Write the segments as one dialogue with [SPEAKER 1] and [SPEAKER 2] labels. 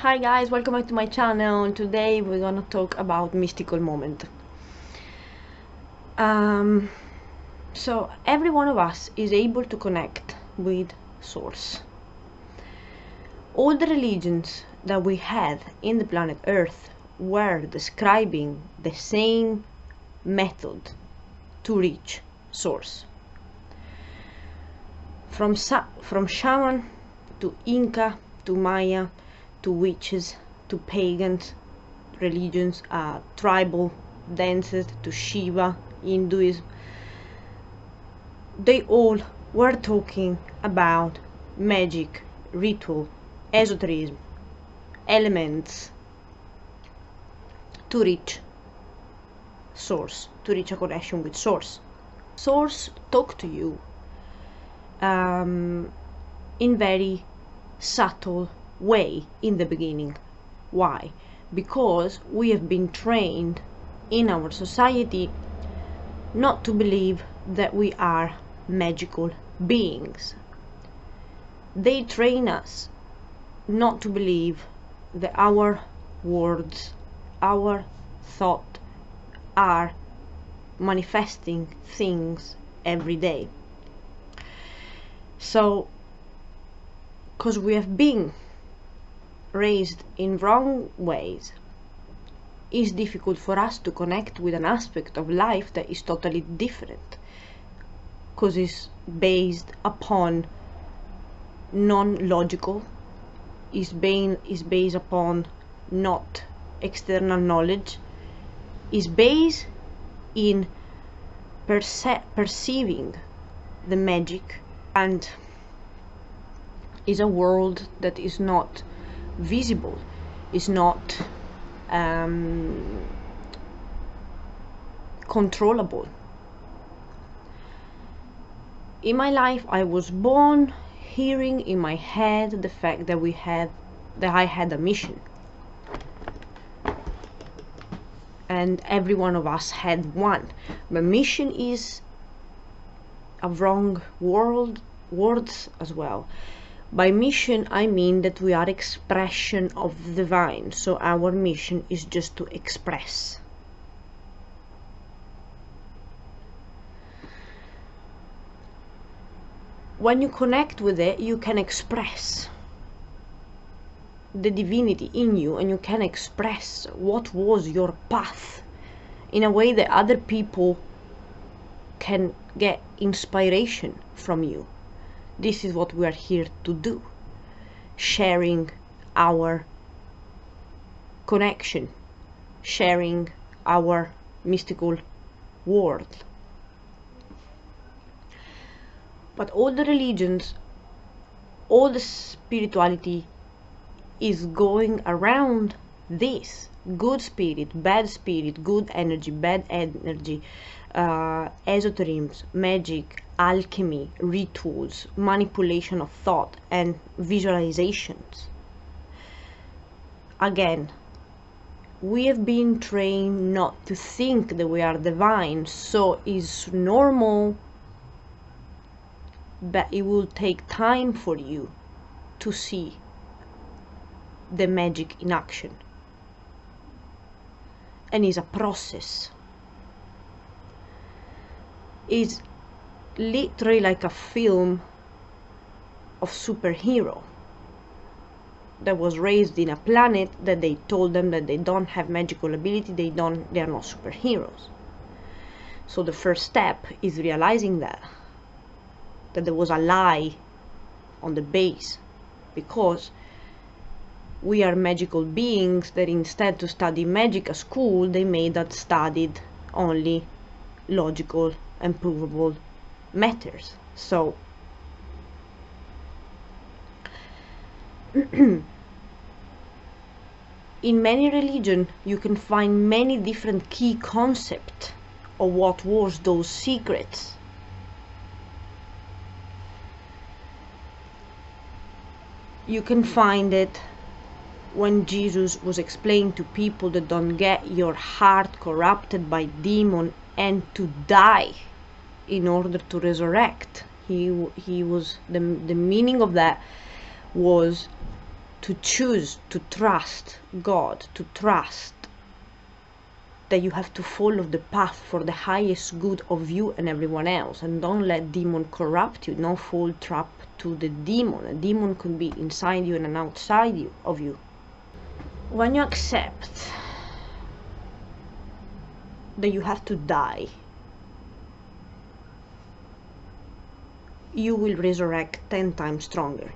[SPEAKER 1] Hi guys, welcome back to my channel. Today we're gonna talk about mystical moment. So every one of us is able to connect with source. All the religions that we had in the planet Earth were describing the same method to reach source. From shaman to Inca to Maya to witches, to pagans, religions, tribal dances, to Shiva, Hinduism. They all were talking about magic, ritual, esotericism, elements to reach source, to reach a connection with source. Source talk to you in very subtle way in the beginning. Why? Because we have been trained in our society not to believe that we are magical beings. They train us not to believe that our words, our thought are manifesting things every day. So, because we have been raised in wrong ways, it's difficult for us to connect with an aspect of life that is totally different, because it's based upon non-logical, is based upon not external knowledge, is based in perceiving the magic, and is a world that is not visible, is not controllable. In my life, I was born hearing in my head the fact that I had a mission, and every one of us had one. But mission is a wrong words as well. By mission, I mean that we are expression of the divine, so our mission is just to express. When you connect with it, you can express the divinity in you, and you can express what was your path in a way that other people can get inspiration from you. This is what we are here to do, sharing our connection, sharing our mystical world. But all the religions, all the spirituality is going around this: good spirit, bad spirit, good energy, bad energy, esotericism, magic, alchemy, rituals, manipulation of thought, and visualizations. Again, we have been trained not to think that we are divine, so it's normal that it will take time for you to see the magic in action, and it's a process. It's literally like a film of superhero that was raised in a planet that they told them that they don't have magical ability, they are not superheroes. So the first step is realizing that there was a lie on the base, because we are magical beings that instead to study magic at school, they made us studied only logical and provable matters. So in many religions you can find many different key concepts of what was those secrets. You can find it when Jesus was explaining to people that don't get your heart corrupted by demon and to die in order to resurrect. He was the meaning of that was to choose to trust God, to trust that you have to follow the path for the highest good of you and everyone else, and don't let demon corrupt you. Don't fall trap to the demon. A demon could be inside you and outside you of you. When you accept that you have to die, you will resurrect 10 times stronger.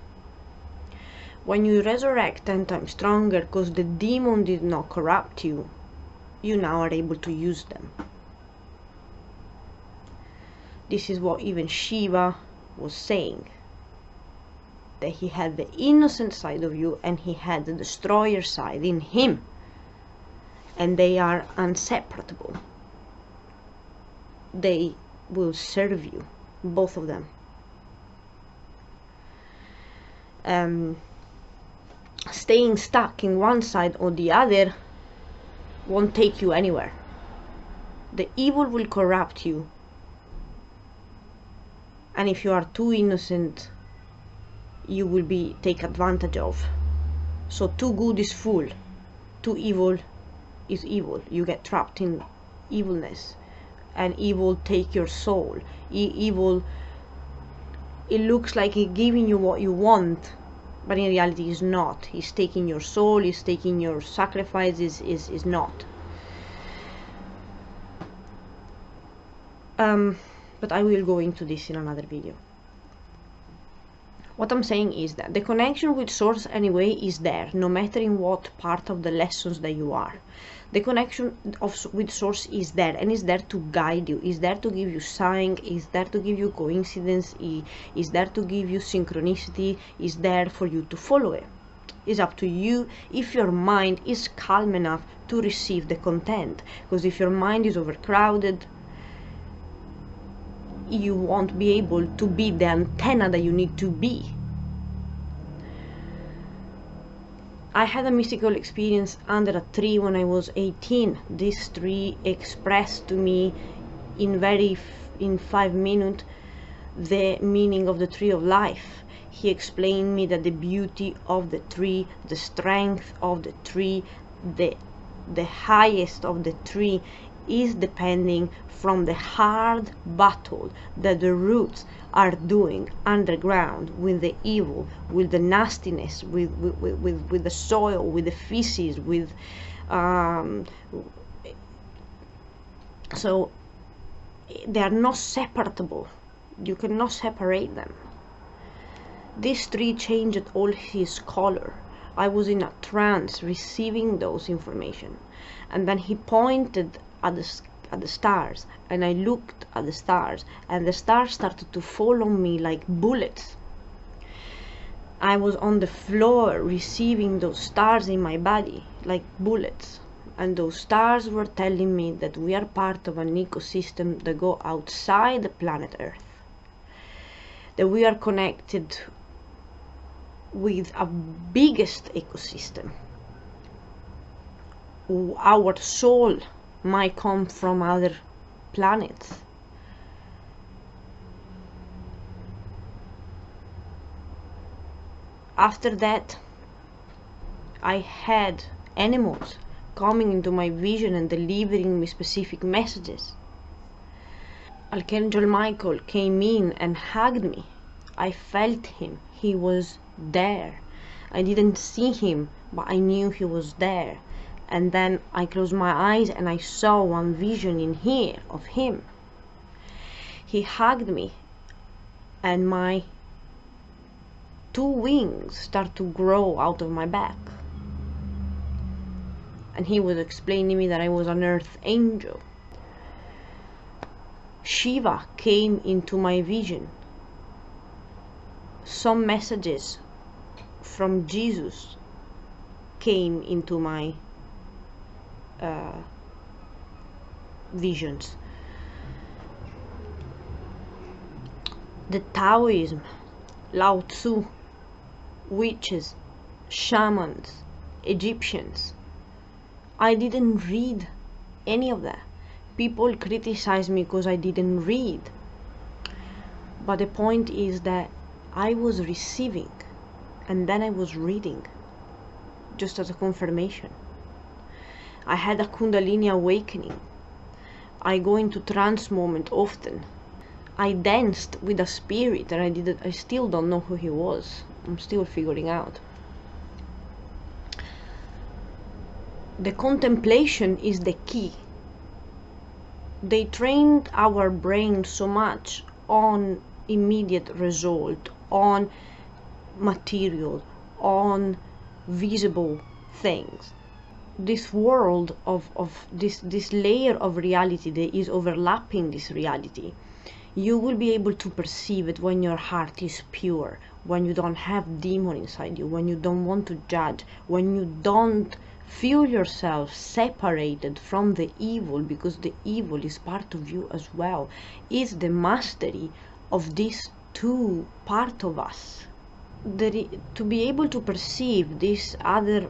[SPEAKER 1] When you resurrect 10 times stronger because the demon did not corrupt you, you now are able to use them. This is what even Shiva was saying, that he had the innocent side of you and he had the destroyer side in him, and they are inseparable. They will serve you, both of them. Staying stuck in one side or the other won't take you anywhere. The evil will corrupt you, and if you are too innocent, you will be taken advantage of. So too good is full, too evil is evil. You get trapped in evilness, and evil take your soul. Evil, it looks like it's giving you what you want, but in reality is not. He's taking your soul, he's taking your sacrifices, is not. But I will go into this in another video. What I'm saying is that the connection with source anyway is there, no matter in what part of the lessons that you are. The connection with source is there, and is there to guide you, is there to give you sign, is there to give you coincidence, is there to give you synchronicity, is there for you to follow it. It's up to you if your mind is calm enough to receive the content, because if your mind is overcrowded, you won't be able to be the antenna that you need to be. I had a mystical experience under a tree when I was 18. This tree expressed to me in 5 minutes the meaning of the tree of life. He explained me that the beauty of the tree, the strength of the tree, the highest of the tree is depending from the hard battle that the roots are doing underground with the evil, with the nastiness, with the soil, with the feces, with so they are not separable. You cannot separate them. This tree changed all his color. I was in a trance receiving those information, and then he pointed at the stars, and I looked at the stars, and the stars started to fall on me like bullets. I was on the floor receiving those stars in my body like bullets, and those stars were telling me that we are part of an ecosystem that go outside the planet Earth, that we are connected with a biggest ecosystem. Our soul might come from other planets. After that, I had animals coming into my vision and delivering me specific messages. Archangel Michael came in and hugged me. I felt him. He was there. I didn't see him, but I knew he was there. And then I closed my eyes and I saw one vision in here of him. He hugged me, and my 2 wings start to grow out of my back. And he was explaining to me that I was an earth angel. Shiva came into my vision. Some messages from Jesus came into my visions. The Taoism, Lao Tzu, witches, shamans, Egyptians. I didn't read any of that. People criticize me because I didn't read. But the point is that I was receiving, and then I was reading. just as a confirmation. I had a Kundalini awakening. I go into trance moment often. I danced with a spirit and I still don't know who he was. I'm still figuring out. The contemplation is the key. They trained our brain so much on immediate result, on material, on visible things. This world of this layer of reality that is overlapping this reality, you will be able to perceive it when your heart is pure, when you don't have demon inside you, when you don't want to judge, when you don't feel yourself separated from the evil, because the evil is part of you as well. Is the mastery of these two part of us. To be able to perceive this other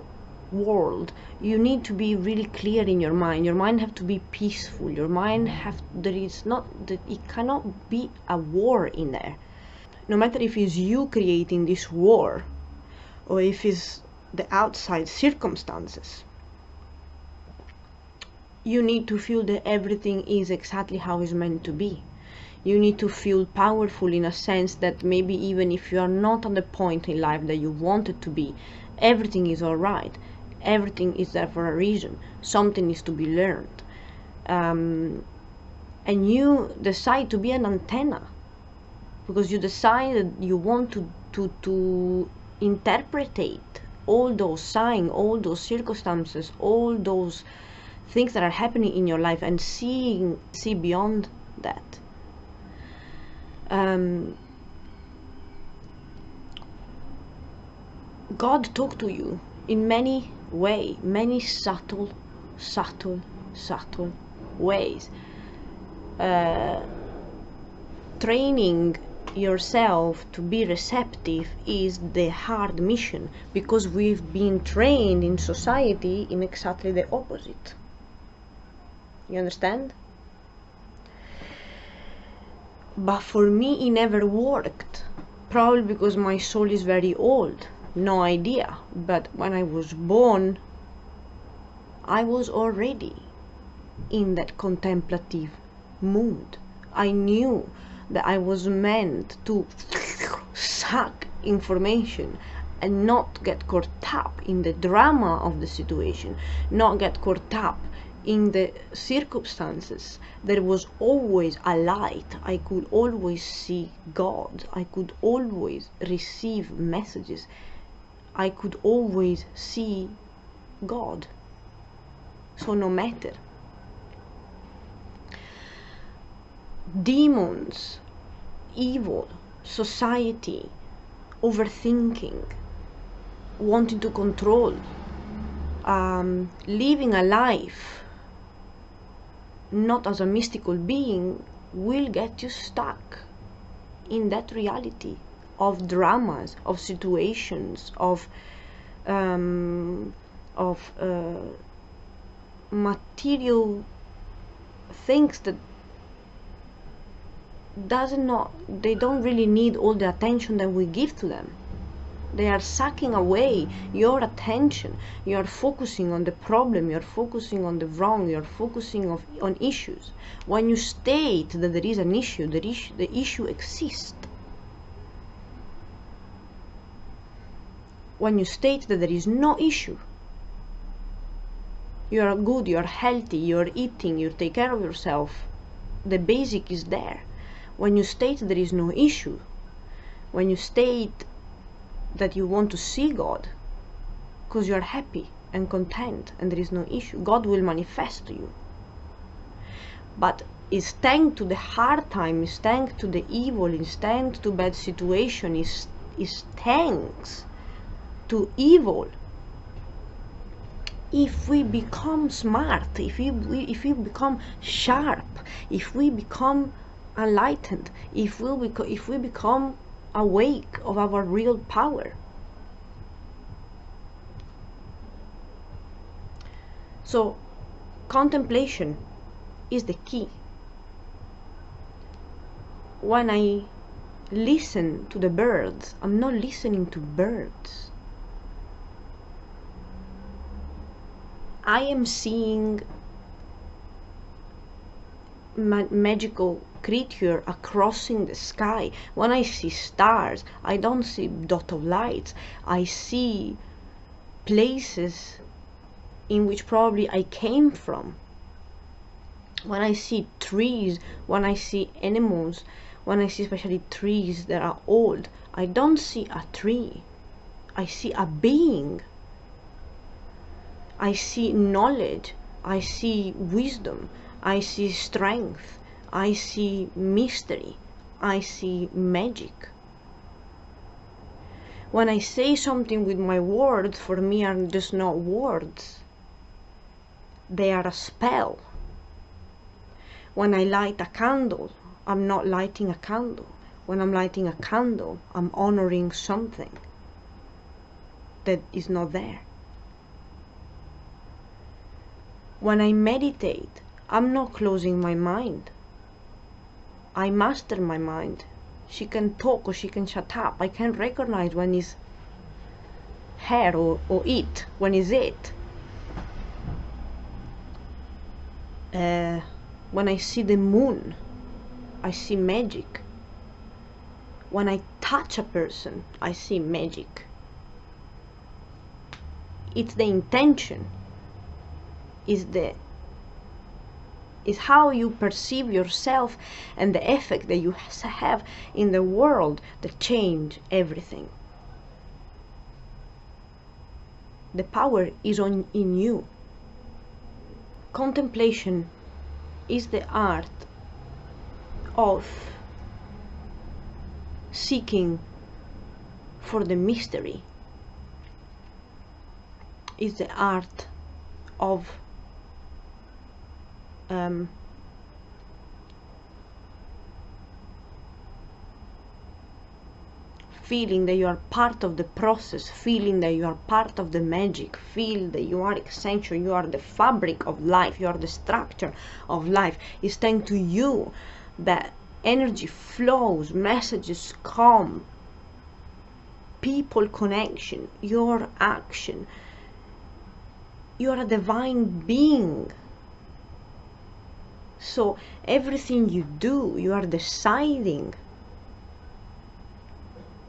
[SPEAKER 1] world, you need to be really clear in your mind. Your mind have to be peaceful. Your mind it cannot be a war in there. No matter if it's you creating this war or if it's the outside circumstances, you need to feel that everything is exactly how it's meant to be. You need to feel powerful in a sense that maybe even if you are not at the point in life that you want it to be, everything is all right. Everything is there for a reason. Something is to be learned. And you decide to be an antenna because you decide that you want to interpretate all those signs, all those circumstances, all those things that are happening in your life and see beyond that. God talked to you in many ways, many subtle ways. Training yourself to be receptive is the hard mission, because we've been trained in society in exactly the opposite. You understand? But for me it never worked, probably because my soul is very old. No idea. But when I was born, I was already in that contemplative mood. I knew that I was meant to suck information and not get caught up in the drama of the situation, not get caught up in the circumstances. There was always a light. I could always see God. I could always receive messages. I could always see God. So no matter. Demons, evil, society, overthinking, wanting to control, living a life not as a mystical being will get you stuck in that reality of dramas, of situations, of material things that they don't really need all the attention that we give to them. They are sucking away your attention. You are focusing on the problem, you are focusing on the wrong, you are focusing on issues. When you state that there is an issue, the issue exists. When you state that there is no issue, you are good, you are healthy, you are eating, you take care of yourself, the basic is there. When you state there is no issue, when you state that you want to see God because you are happy and content and there is no issue, God will manifest to you. But it's thanks to the hard time, it's thanks to the evil, it's thanks to bad situation, it's thanks to evil. If we become smart, if we become sharp, if we become enlightened, if we become awake of our real power. So contemplation is the key. When I listen to the birds, I'm not listening to birds. I am seeing magical creature crossing the sky. When I see stars, I don't see dot of lights. I see places in which probably I came from. When I see trees, when I see animals, when I see especially trees that are old, I don't see a tree. I see a being. I see knowledge. I see wisdom. I see strength. I see mystery. I see magic. When I say something with my words, for me are just not words. They are a spell. When I light a candle, I'm not lighting a candle. When I'm lighting a candle, I'm honoring something that is not there. When I meditate, I'm not closing my mind. I master my mind. She can talk or she can shut up. I can recognize when it's her or it, when it's it. When I see the moon, I see magic. When I touch a person, I see magic. It's the intention, is how you perceive yourself and the effect that you have in the world that change everything. The power is in you. Contemplation is the art of seeking for the mystery. Is the art of feeling that you are part of the process, feeling that you are part of the magic, feel that you are essential, you are the fabric of life, you are the structure of life. It's thanks to you that energy flows, messages come, people connection, your action. You are a divine being. So everything you do, you are deciding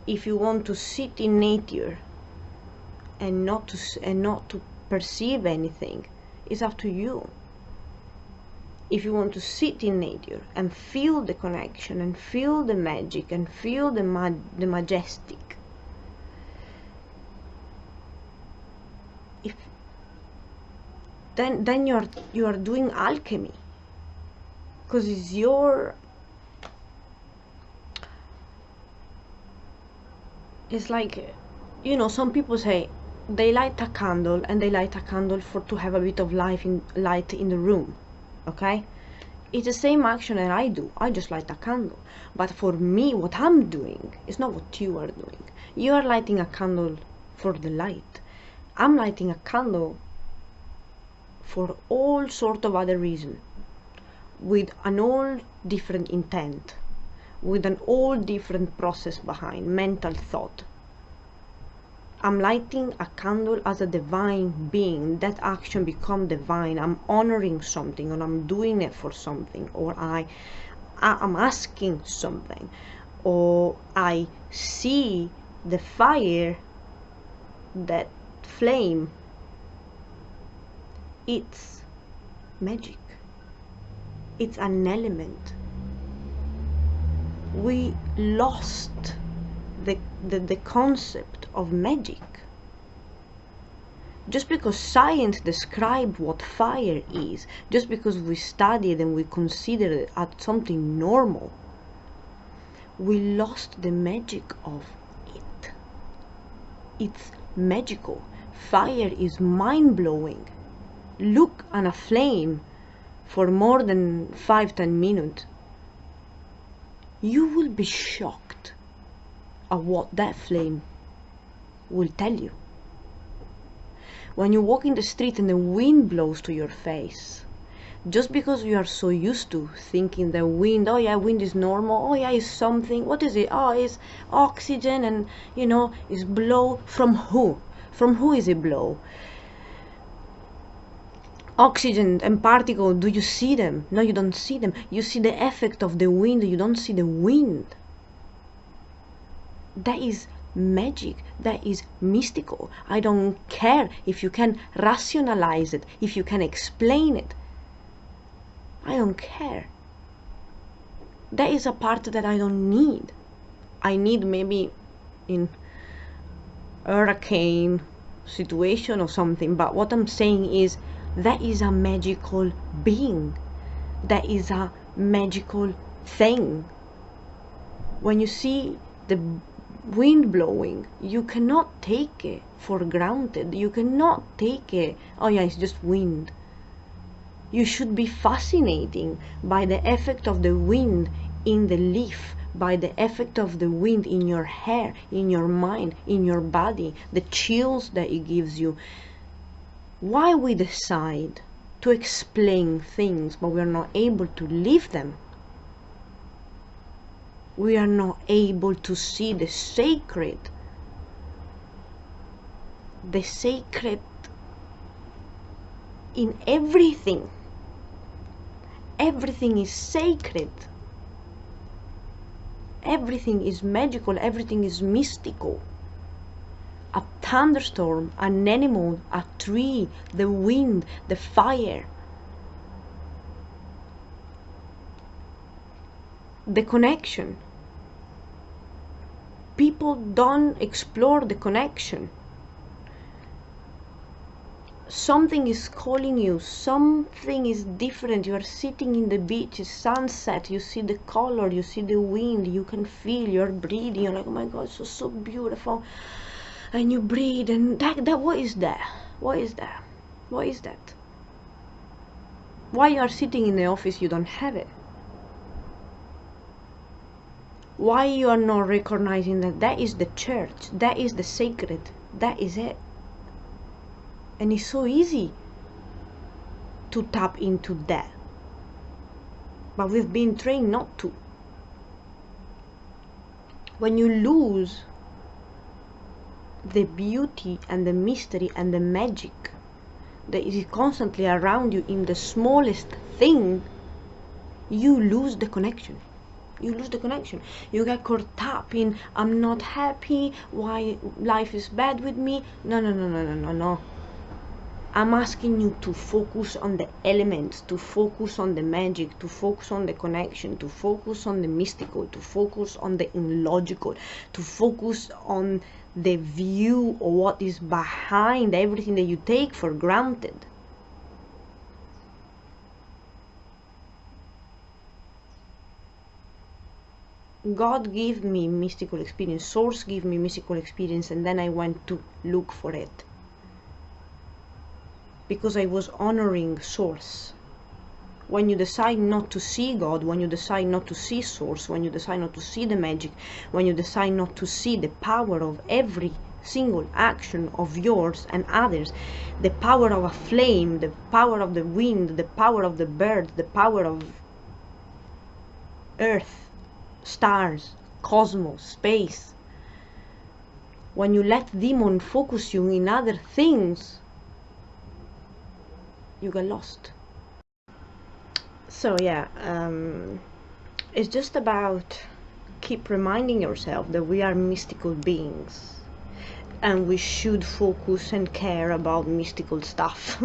[SPEAKER 1] if you want to sit in nature and not to perceive anything. It's up to you. If you want to sit in nature and feel the connection and feel the magic and feel the majestic, then you are doing alchemy, because it's your, it's like, you know, some people say they light a candle and they light a candle to have a bit of light in the room. Okay, it's the same action that I do. I just light a candle, but for me what I'm doing is not what you are doing. You are lighting a candle for the light. I'm lighting a candle for all sort of other reason, with an all different intent, with an all different process behind, mental thought. I'm lighting a candle as a divine being. That action become divine. I'm honoring something, or I'm doing it for something, or I'm asking something, or I see the fire, that flame. It's magic. It's an element. We lost the concept of magic. Just because science describes what fire is, just because we study it and we consider it as something normal, we lost the magic of it. It's magical. Fire is mind-blowing. Look at a flame for more than 5-10 minutes. You will be shocked at what that flame will tell you. When you walk in the street and the wind blows to your face, just because you are so used to thinking the wind, oh yeah, wind is normal, oh yeah, it's something, what is it? Oh, it's oxygen, and you know, it's blow. From who? From who is it blow? Oxygen and particles, do you see them? No, you don't see them. You see the effect of the wind, you don't see the wind. That is magic, that is mystical. I don't care if you can rationalize it, if you can explain it. I don't care. That is a part that I don't need. I need maybe in hurricane situation or something, but what I'm saying is that is a magical being. That is a magical thing. When you see the wind blowing, you cannot take it for granted. You cannot take it, oh yeah, it's just wind. You should be fascinating by the effect of the wind in the leaf, by the effect of the wind in your hair, in your mind, in your body, the chills that it gives you. Why we decide to explain things but we are not able to live them? We are not able to see the sacred in everything. Everything is sacred. Everything is magical, everything is mystical. A thunderstorm, an animal, a tree, the wind, the fire. The connection. People don't explore the connection. Something is calling you, something is different. You are sitting in the beach, it's sunset, you see the color, you see the wind, you can feel, you're breathing, you're like, oh my god, so beautiful. And you breathe, and that what is that? What is that? What is that? Why you are sitting in the office, you don't have it? Why you are not recognizing that that is the church, that is the sacred, that is it? And it's so easy to tap into that, but we've been trained not to. When you lose the beauty and the mystery and the magic that is constantly around you in the smallest thing, you lose the connection. You lose the connection. You get caught up in, I'm not happy, why life is bad with me. No. I'm asking you to focus on the elements, to focus on the magic, to focus on the connection, to focus on the mystical, to focus on the illogical, to focus on the view of what is behind everything that you take for granted. God gave me mystical experience, Source gave me mystical experience, and then I went to look for it. Because I was honoring Source. When you decide not to see God, when you decide not to see Source, when you decide not to see the magic, when you decide not to see the power of every single action of yours and others, the power of a flame, the power of the wind, the power of the bird, the power of earth, stars, cosmos, space, when you let demon focus you in other things, you get lost. So yeah, it's just about keep reminding yourself that we are mystical beings and we should focus and care about mystical stuff.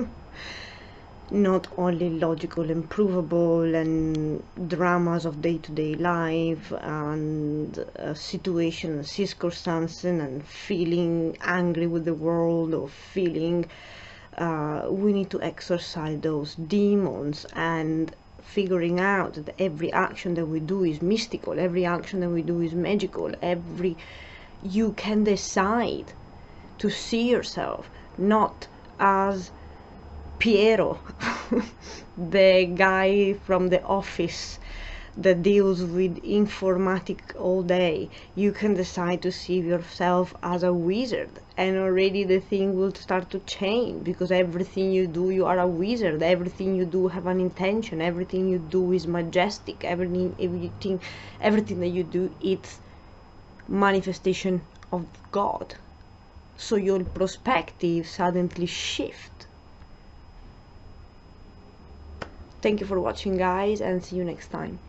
[SPEAKER 1] Not only logical and provable and dramas of day-to-day life and situations, circumstances, and feeling angry with the world, or feeling we need to exorcise those demons, and figuring out that every action that we do is mystical, every action that we do is magical. You can decide to see yourself not as Piero, the guy from the office that deals with informatics all day. You can decide to see yourself as a wizard, and already the thing will start to change, because everything you do, you are a wizard. Everything you do have an intention. Everything you do is majestic. Everything that you do, it's manifestation of God. So your perspective suddenly shifts. Thank you for watching, guys, and see you next time.